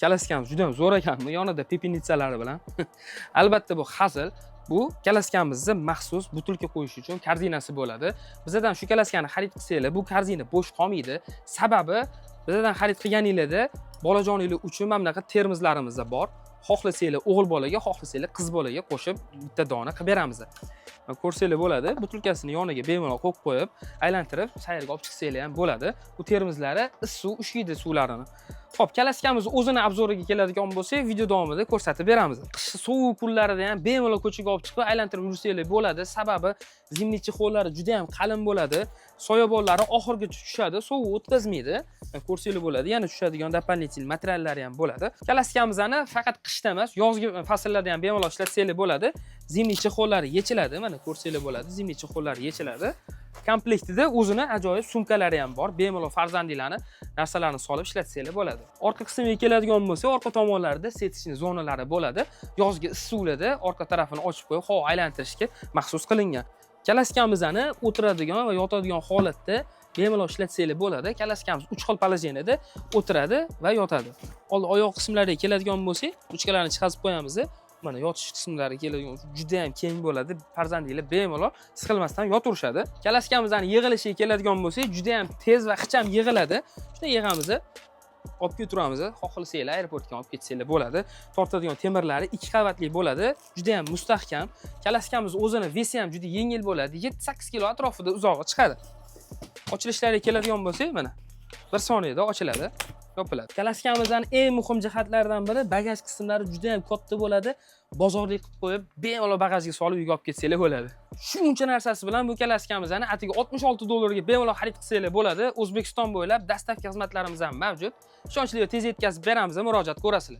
Kalaskamiz juda ham zo'r ekanmi, yonida pepinitsalari bilan. Albatta bu hazil. Bu kalaskamizni maxsus butilka qo'yish uchun korzinasi bo'ladi. Bizdan shu kalaskani xarid qilsanglar, bu korzina bo'sh qolmaydi. Sababi bizdan xarid qilganingizda bolajoningiz uchun mana bunaqa termizlarimiz bor. Xohlasanglar o'g'il bolaga, xohlasanglar qiz bolaga qo'shib bitta dona qilib beramiz. Ko'rsanglar bo'ladi. Butilkasini yoniga bemalol qo'yib qo'yib, aylantirib sayrga olib chiqsanglar ham bo'ladi. Bu termizlari issiq ushlaydi suvlarini. Xo'p, kalaskamiz o'zini obzoriga keladigan bo'lsak, video davomida ko'rsatib beramiz. Qish sovuq kunlarida ham bemalol ko'chaga olib chiqib aylantirib yursanglar bo'ladi. Sababi zimniy chexollari juda ham qalin bo'ladi. Soyabonlari oxirgacha tushadi, sovuq o'tkazmaydi. Ko'rsanglar bo'ladi. Yana tushadigan doполнительный materiallari ham bo'ladi. Kalaskamizni faqat qishda emas, yozgi fasllarda ham bemalol ishlatsanglar bo'ladi. Zimniy chexollari yechiladi. Mana ko'rsanglar bo'ladi. Zimniy chexollari yechiladi. Komplektida o'zini ajoyib sumkalari ham bor. Bemalol farzandinglarni narsalarni solib ishlatsanglar bo'ladi. Orqa qismiga keladigan bo'lsa, orqa tomonlarida setishni zonalari bo'ladi. Yozgi issiqlarda orqa tarafini ochib qo'yib, havo aylantirishga maxsus qilingan. Kalaskamizni o'tiradigan va yotadigan holatda bemalol ishlatsanglar bo'ladi. Kalaskamiz 3 xil положениеda o'tiradi va yotadi. Oldin oyoq qismlariga keladigan bo'lsak, ruchkalarni chiqazib qo'yamiz. Mana yotish qismlari keladigan juda ham keng bo'ladi. Farzandinglar bemalol siqilmasdan yoturishadi. Kalaskamizni yig'ilishiga keladigan bo'lsak, juda ham tez va xicham yig'iladi. Shunda yig'amiz, olib keturamiz. Xohlasanglar aeroportga olib ketsanglar bo'ladi. Tortadigan temirlari 2 qavatli bo'ladi. Juda ham mustahkam. Kalaskamiz o'zini vesi ham juda yengil bo'ladi. 7-8 kilo atrofida uzoqqa chiqadi. Ochilishlariga keladigan bo'lsak, mana 1 soniyada ochiladi. Yopiladi. Kalaskamizning eng muhim jihatlaridan biri bagaj qismlari juda ham katta bo'ladi. Bozorlik qilib qo'yib, bemalol bagajga solib uyga olib ketsanglar bo'ladi. Shuncha narsasi bilan bu kalaskamizni atiga $66 ga bemalol xarid qilsanglar bo'ladi. O'zbekiston bo'ylab dastavka xizmatlarimiz ham mavjud. Ishonchli va tez yetkazib beramiz, murojaat ko'rasizlar.